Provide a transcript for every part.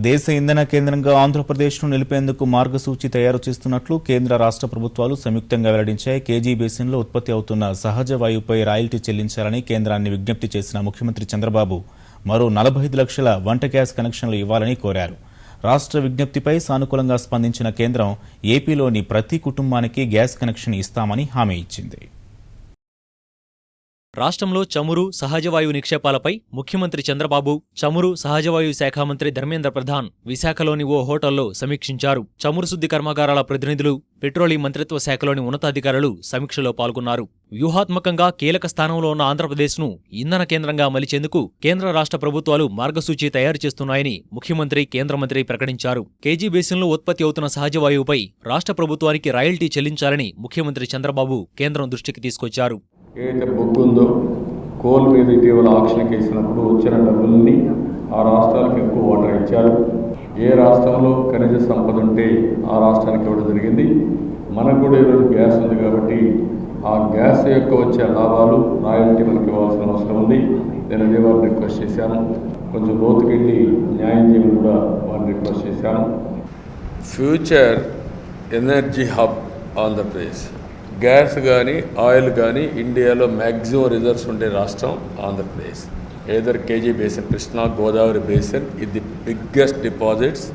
దేశ ఇంధన కేంద్రంగా ఆంధ్రప్రదేశ్ను నిలిపేందుకు మార్గసూచి తయారు చేస్తున్నట్లు కేంద్ర రాష్ట్ర ప్రభుత్వాలు సంయుక్తంగా వెల్లడించాయి. కేజీ బేసిన్లో ఉత్పత్తి అవుతున్న సహజ వాయువుపై రాయల్టీ చెల్లించాలని కేంద్రాన్ని విజ్ఞప్తి చేసిన ముఖ్యమంత్రి చంద్రబాబు మరో 45 లక్షల వంట గ్యాస్ కనెక్షన్లు ఇవ్వాలని కోరారు. రాష్ట్ర విజ్ఞప్తిపై సానుకూలంగా స్పందించిన కేంద్రం ఏపీలోని ప్రతి కుటుంబానికి గ్యాస్ కనెక్షన్ ఇస్తామని హామీ ఇచ్చింది. రాష్ట్రంలో చమురు, సహజవాయు నిక్షేపాలపై ముఖ్యమంత్రి చంద్రబాబు, చమురు, సహజవాయు శాఖ మంత్రి ధర్మేంద్ర ప్రధాన్ విశాఖలోని ఓ హోటల్లో సమీక్షించారు. చమురు శుద్ధి కర్మాగారాల ప్రతినిధులు, పెట్రోలియం మంత్రిత్వ శాఖలోని ఉన్నతాధికారులు సమీక్షలో పాల్గొన్నారు. వ్యూహాత్మకంగా కీలక స్థానంలో ఉన్న ఆంధ్రప్రదేశ్ను ఇంధన కేంద్రంగా మలిచేందుకు కేంద్ర రాష్ట్ర ప్రభుత్వాలు మార్గసూచి తయారు చేస్తున్నాయని ముఖ్యమంత్రి, కేంద్ర మంత్రి ప్రకటించారు. కేజీ బేసిన్లో ఉత్పత్తి అవుతున్న సహజవాయువుపై రాష్ట్ర ప్రభుత్వానికి రాయల్టీ చెల్లించాలని ముఖ్యమంత్రి చంద్రబాబు కేంద్రం దృష్టికి తీసుకొచ్చారు. ఏదైతే బుక్ ఉందో కోల్ మీద ఇటీవల ఆక్షన్కి వేసినప్పుడు వచ్చిన డబ్బుల్ని ఆ రాష్ట్రాలకు ఎక్కువ వాటర్ ఇచ్చారు. ఏ రాష్ట్రంలో ఖనిజ సంపద ఉంటే ఆ రాష్ట్రానికి ఇవ్వడం జరిగింది. మనకు కూడా ఈరోజు గ్యాస్ ఉంది కాబట్టి ఆ గ్యాస్ యొక్క వచ్చే లాభాలు రాయల్టీ మనకి ఇవ్వాల్సిన అవసరం ఉంది. నేను అదే వారిని రిక్వెస్ట్ చేశాను. కొంచెం లోతుకెళ్ళి న్యాయం చేయమని కూడా వారిని రిక్వెస్ట్ చేశాను. Future energy hub Andhra Pradesh. Gas కానీ ఆయిల్ కానీ ఇండియాలో మ్యాక్సిమం రిజర్వ్స్ ఉండే రాష్ట్రం Andhra Pradesh. Either KG basin, Krishna Godavari basin, ఇది బిగ్గెస్ట్ డిపాజిట్స్.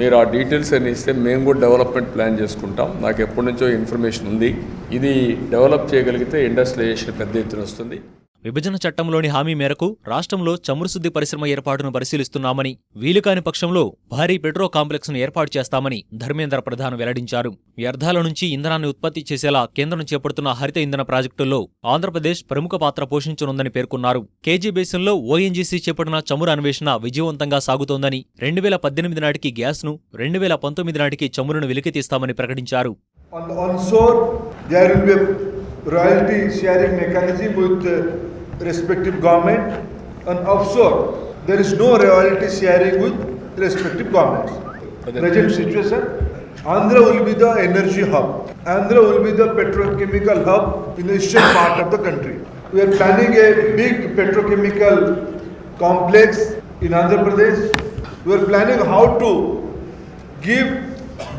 మీరు ఆ డీటెయిల్స్ అని ఇస్తే మేము కూడా డెవలప్మెంట్ ప్లాన్ చేసుకుంటాం. నాకు ఎప్పటి నుంచో ఇన్ఫర్మేషన్ ఉంది. ఇది డెవలప్ చేయగలిగితే ఇండస్ట్రియలైజేషన్ పెద్ద ఎత్తున వస్తుంది. విభజన చట్టంలోని హామీ మేరకు రాష్ట్రంలో చమురు శుద్ధి పరిశ్రమ ఏర్పాటును పరిశీలిస్తున్నామని, వీలుకాని పక్షంలో భారీ పెట్రో కాంప్లెక్స్ను ఏర్పాటు చేస్తామని ధర్మేంద్ర ప్రధాన్ వెల్లడించారు. వ్యర్థాల నుంచి ఇంధనాన్ని ఉత్పత్తి చేసేలా కేంద్రం చేపడుతున్న హరిత ఇంధన ప్రాజెక్టుల్లో ఆంధ్రప్రదేశ్ ప్రముఖ పాత్ర పోషించనుందని పేర్కొన్నారు. కేజీ బేసిన్లో ఓఎన్జీసీ చేపట్టిన చమురు అన్వేషణ విజయవంతంగా సాగుతోందని, 2018 నాటికి గ్యాస్ను, 2019 నాటికి చమురును వెలికితీస్తామని ప్రకటించారు. Royalty sharing mechanism with respective government. On offshore, there is no royalty sharing with respective governments. Present situation, Andhra will be the energy hub. Andhra will be the petrochemical hub in the eastern part of the country. We are planning a big petrochemical complex in Andhra Pradesh. We are planning how to give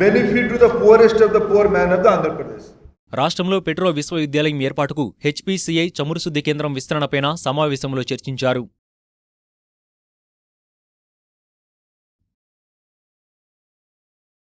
benefit to the poorest of the poor man of the Andhra Pradesh. రాష్ట్రంలో petro విశ్వవిద్యాలయం ఏర్పాటుకు హెచ్పీసీఐ చమురు శుద్ధి కేంద్రం విస్తరణపైన సమావేశంలో చర్చించారు.